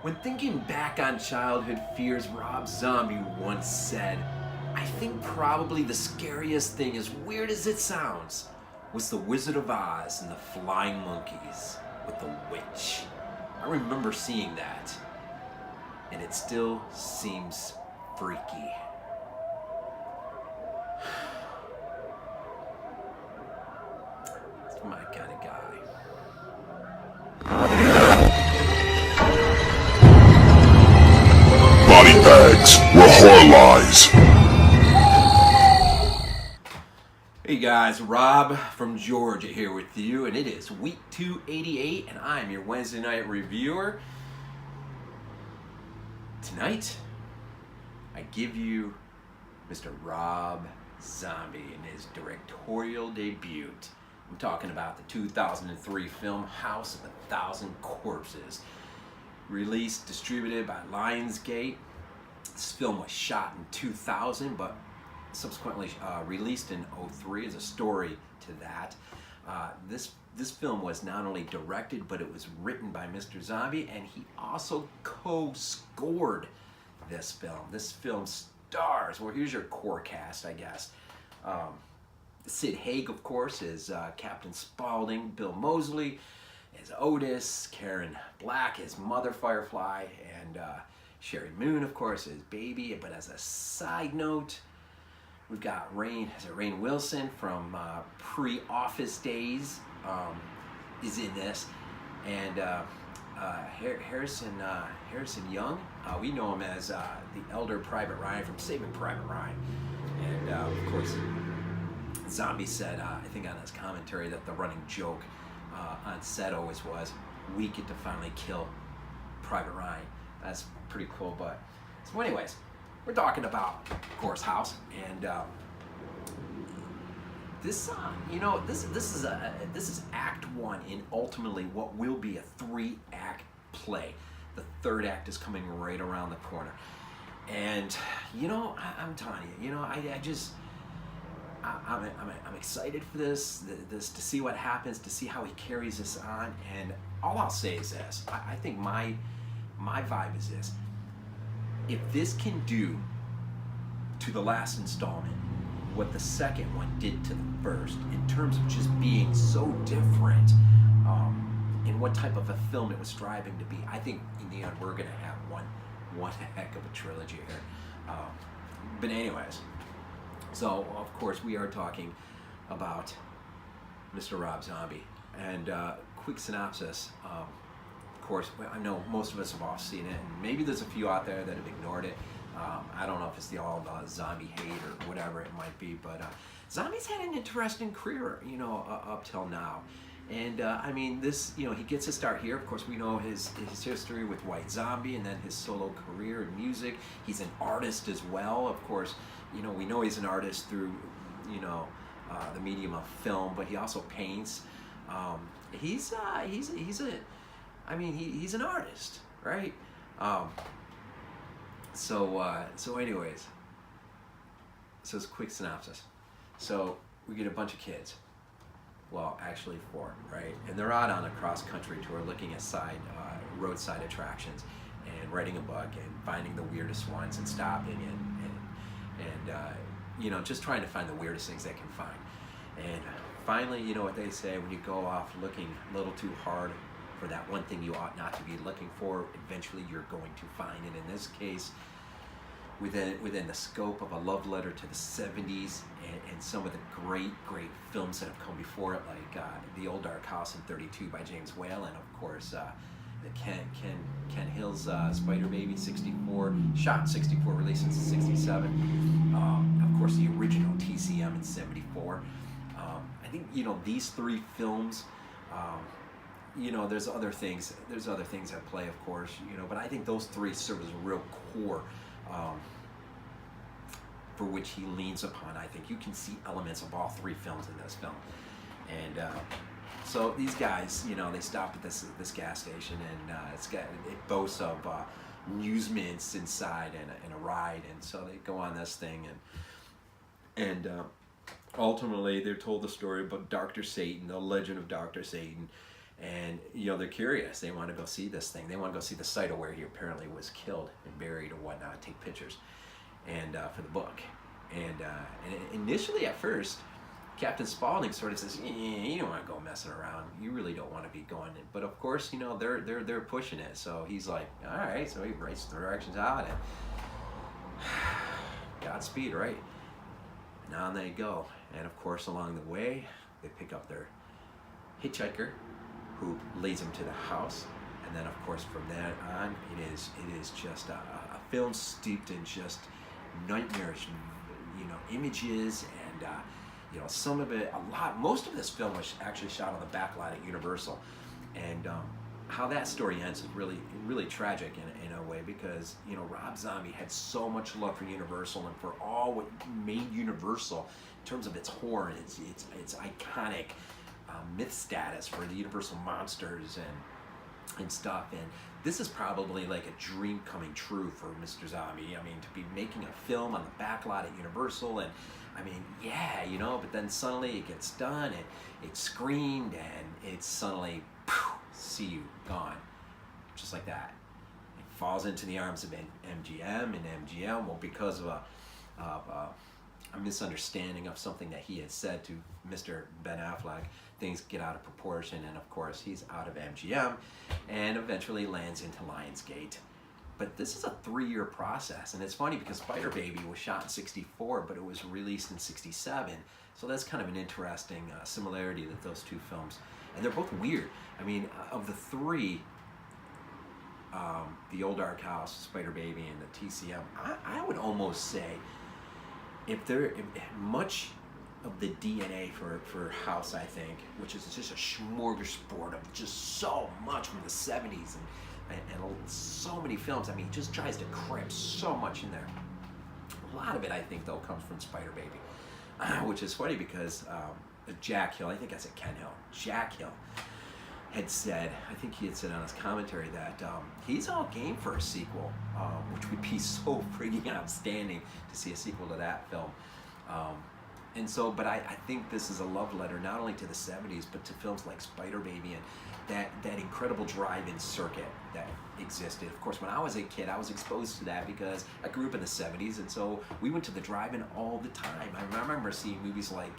When thinking back on childhood fears, Rob Zombie once said, I think probably the scariest thing, as weird as it sounds, was the Wizard of Oz and the Flying Monkeys with the witch. I remember seeing that, and it still seems freaky. It's my kind of guy. BodyBags, where horror lies. Hey guys, Rob from Georgia here with you, and it is week 288, and I'm your Wednesday night reviewer. Tonight, I give you Mr. Rob Zombie in his directorial debut. I'm talking about the 2003 film House of a Thousand Corpses. Released, distributed by Lionsgate. This film was shot in 2000, but subsequently released in 2003 as a story to that. This film was not only directed, but it was written by Mr. Zombie, and he also co-scored this film. This film stars, well, here's your core cast, I guess. Sid Haig, of course, is Captain Spaulding. Bill Mosely as Otis. Karen Black as Mother Firefly. And Sheri Moon, of course, as Baby. But as a side note, we've got Rainn Wilson from pre-Office days is in this. And Harrison Young, we know him as the elder Private Ryan from Saving Private Ryan. And of course, Zombie said, I think on his commentary, that the running joke on set always was, we get to finally kill Private Ryan. That's pretty cool. But so anyways, we're talking about, of course, House, and this is Act 1 in ultimately what will be a 3-act play. The third act is coming right around the corner, and I'm telling you, I'm excited for this to see what happens, to see how he carries this on. And all I'll say is this: I think my vibe is this: if this can do to the last installment what the second one did to the first, in terms of just being so different, and what type of a film it was striving to be, I think in the end we're gonna have one heck of a trilogy here. But anyways. So, of course, we are talking about Mr. Rob Zombie. And quick synopsis, of course, I know most of us have all seen it, and maybe there's a few out there that have ignored it. I don't know if it's the all zombie hate or whatever it might be, but Zombie's had an interesting career, up till now. And I mean, this, he gets his start here. Of course, we know his history with White Zombie, and then his solo career in music. He's an artist as well, of course. We know he's an artist through, the medium of film, but he also paints. He's an artist, right? So anyways, so it's a quick synopsis. So we get a bunch of kids. Well, actually 4, right? And they're out on a cross-country tour looking at roadside attractions and writing a book and finding the weirdest ones and stopping and just trying to find the weirdest things they can find. And finally, you know what they say, when you go off looking a little too hard for that one thing you ought not to be looking for, eventually you're going to find it. In this case, within the scope of a love letter to the 70s and some of the great films that have come before it, like The Old Dark House in 32 by James Whale, and of course the Ken Hill's Spider Baby 64, shot in 64, released in 67. Of course, the original TCM in 74. I think these 3 films. There's other things at play, of course. But I think those 3 serve as a real core. For which he leans upon. I think you can see elements of all 3 films in this film. And so these guys, they stop at this gas station, and it boasts of amusements inside and a ride, and so they go on this thing, and ultimately they're told the story about Dr. Satan, the legend of Dr. Satan, And they're curious. They want to go see this thing. They want to go see the site of where he apparently was killed and buried or whatnot. Take pictures, and for the book. And initially, at first, Captain Spaulding sort of says, you don't want to go messing around. You really don't want to be going. But of course, they're pushing it. So he's like, all right. So he writes the directions out, and Godspeed, right? And on they go. And of course, along the way, they pick up their hitchhiker, who leads them to the house. And then, of course, from that on, it is just a film steeped in just nightmarish, images, and some of it, most of this film was actually shot on the back lot at Universal, and how that story ends is really tragic in a way, because Rob Zombie had so much love for Universal and for all what made Universal in terms of its horror, its iconic myth status for the Universal monsters and stuff. And this is probably like a dream coming true for Mr. Zombie. I mean, to be making a film on the back lot at Universal, and I mean, yeah, but then suddenly it gets done, and it's screened, and it's suddenly, see you, gone. Just like that. It falls into the arms of MGM, and MGM, well, because of a misunderstanding of something that he had said to Mr. Ben Affleck, things get out of proportion, and of course he's out of MGM and eventually lands into Lionsgate. But this is a 3-year process, and it's funny because Spider Baby was shot in '64, but it was released in '67, so that's kind of an interesting similarity with those two films. And they're both weird. I mean, of the three, The Old Dark House, Spider Baby, and the TCM, I would almost say if much of the DNA for House, I think, which is just a smorgasbord of just so much from the '70s and so many films. I mean, he just tries to cram so much in there. A lot of it, I think, though, comes from Spider Baby, which is funny because Jack Hill, I think I said Ken Hill, Jack Hill had said, I think he had said on his commentary that he's all game for a sequel, which would be so freaking outstanding to see a sequel to that film. And so, but I think this is a love letter not only to the '70s, but to films like Spider Baby and that incredible drive-in circuit that existed. Of course, when I was a kid, I was exposed to that because I grew up in the '70s, and so we went to the drive-in all the time. I remember seeing movies like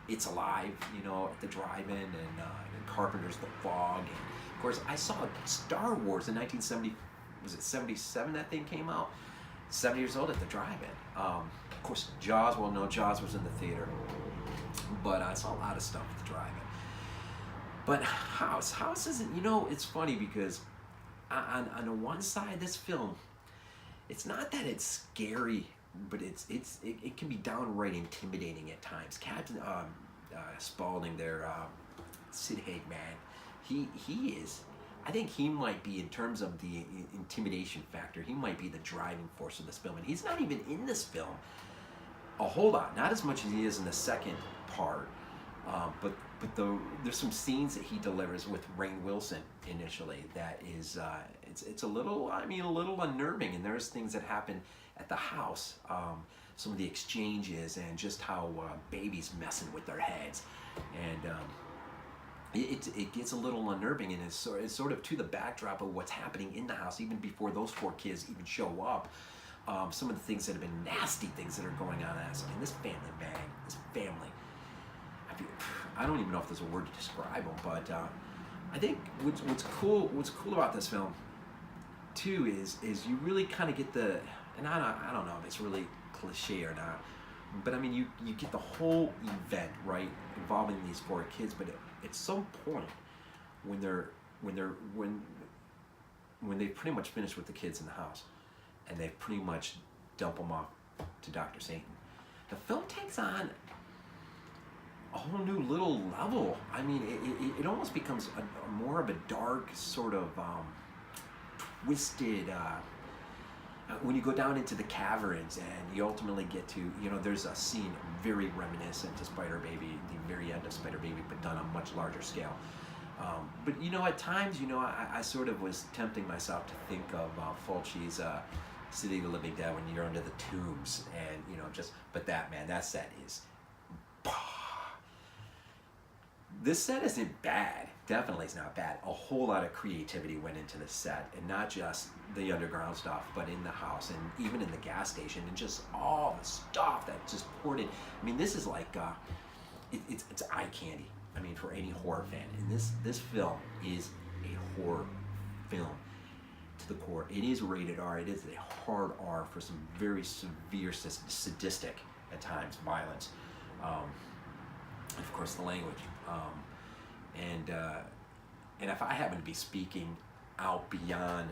It's Alive, at the drive-in, and Carpenter's The Fog. And of course, I saw Star Wars in 1970. Was it '77 that thing came out? 7 years old at the drive-in. Of course, Jaws. Well, no, Jaws was in the theater, but I saw a lot of stuff at the drive-in. But House isn't. It's funny because on the one side, this film, it's not that it's scary, but it can be downright intimidating at times. Captain Spaulding there, Sid Haig, man, he is. I think he might be, in terms of the intimidation factor, he might be the driving force of this film. And he's not even in this film a whole lot, not as much as he is in the second part. But there's some scenes that he delivers with Rainn Wilson initially that is it's a little unnerving. And there's things that happen at the house, some of the exchanges, and just how Baby's messing with their heads, and it gets a little unnerving, and it's sort of to the backdrop of what's happening in the house even before those 4 kids even show up. Some of the things that have been nasty things that are going on in this. I mean, this family, man, this family. I don't even know if there's a word to describe them, but I think what's cool about this film too is you really kind of get the, and I don't know if it's really cliche or not, but I mean you get the whole event, right, involving these 4 kids, but at some point when they pretty much finish with the kids in the house and they pretty much dump them off to Dr. Satan, the film takes on a whole new little level. I mean, it almost becomes more of a dark sort of twisted, when you go down into the caverns and you ultimately get to, there's a scene very reminiscent to Spider Baby, the very end of Spider Baby, but done on a much larger scale. But at times, I sort of was tempting myself to think of Fulci's City of the Living Dead when you're under the tombs, and but that set is This set isn't bad. Definitely is not bad. A whole lot of creativity went into the set, and not just the underground stuff, but in the house and even in the gas station, and just all the stuff that just poured in. I mean, this is like it's eye candy. I mean, for any horror fan, and this film is a horror film to the core. It is rated R. It is a hard R for some very severe, sadistic at times violence, and of course the language. And if I happen to be speaking out beyond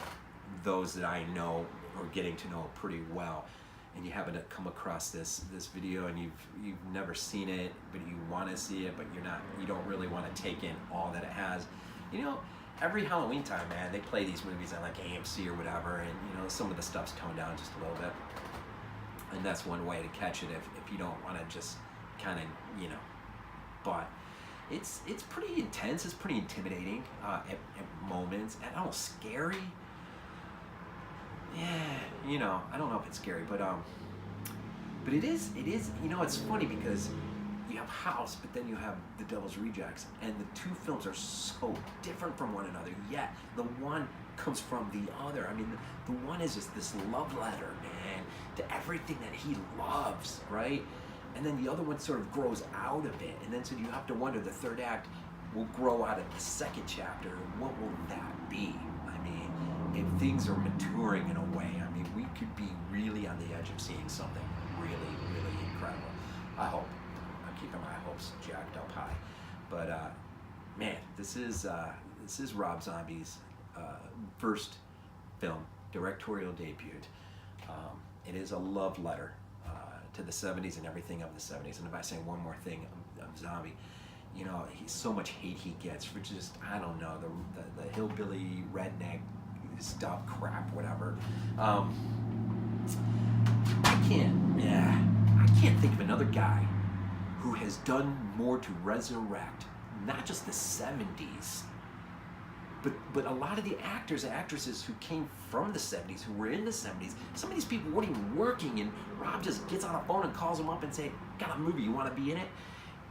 those that I know or getting to know pretty well, and you happen to come across this video and you've never seen it, but you want to see it, but you don't really want to take in all that it has, you know. Every Halloween time, man, they play these movies on like AMC or whatever, and you know, some of the stuff's toned down just a little bit, and that's one way to catch it if you don't want to just kind of, you know. But it's pretty intense. It's pretty intimidating at moments, and almost scary. Yeah, you know, I don't know if it's scary, but it is. You know, it's funny because you have House, but then you have The Devil's Rejects, and the two films are so different from one another, yet the one comes from the other. I mean, the one is just this love letter, man, to everything that he loves, right? And then the other one sort of grows out of it, and then so you have to wonder, the third act will grow out of the second chapter. What will that be? I mean, if things are maturing in a way, I mean, we could be really on the edge of seeing something really, really incredible. I hope. Keeping my hopes jacked up high, but man, this is Rob Zombie's first film, directorial debut. It is a love letter to the 70s and everything of the 70s. And if I say one more thing of Zombie, you know, so much hate he gets for just, I don't know, the hillbilly redneck stuff, crap, whatever. I can't think of another guy who has done more to resurrect not just the 70s, but a lot of the actors and actresses who came from the 70s, who were in the 70s. Some of these people weren't even working, and Rob just gets on a phone and calls them up and say, got a movie, you want to be in it?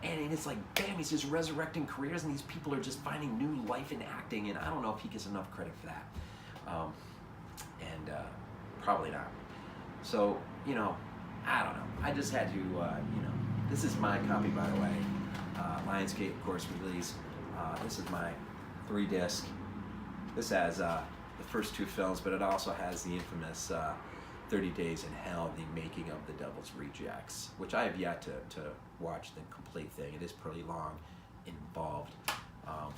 And it's like, bam, he's just resurrecting careers, and these people are just finding new life in acting, and I don't know if he gets enough credit for that. Probably not. So, you know, I don't know. I just had to, you know, this is my copy, by the way. Lionsgate, of course, released. This is my 3-disc. This has the first two films, but it also has the infamous 30 Days in Hell, the making of The Devil's Rejects, which I have yet to watch the complete thing. It is pretty long, involved.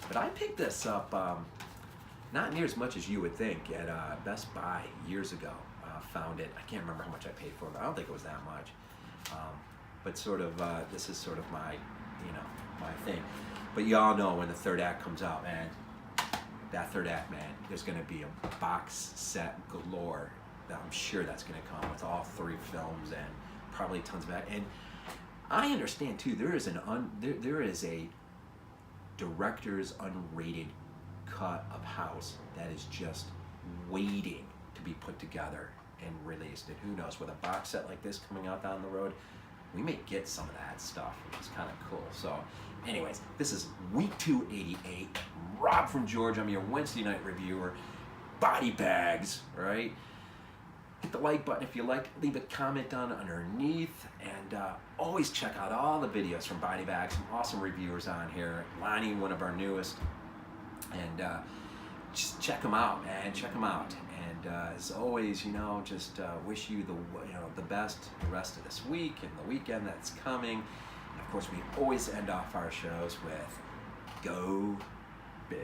But I picked this up not near as much as you would think at Best Buy years ago. Found it. I can't remember how much I paid for it, but I don't think it was that much. But sort of, this is sort of my, you know, my thing. But you all know when the third act comes out, man, that third act, man, there's going to be a box set galore. I'm sure that's going to come with all 3 films and probably tons of that. And I understand too, there is a director's unrated cut of House that is just waiting to be put together and released. And who knows, with a box set like this coming out down the road, we may get some of that stuff, which is kind of cool. So anyways, this is week 288. Rob from Georgia. I'm your Wednesday night reviewer. BodyBags, right? Hit the like button if you like. Leave a comment down underneath. And always check out all the videos from BodyBags. Some awesome reviewers on here. Lonnie, one of our newest. And just check them out, man. Check them out. And as always, you know, just wish you the best the rest of this week and the weekend that's coming. And of course, we always end off our shows with Go Bill.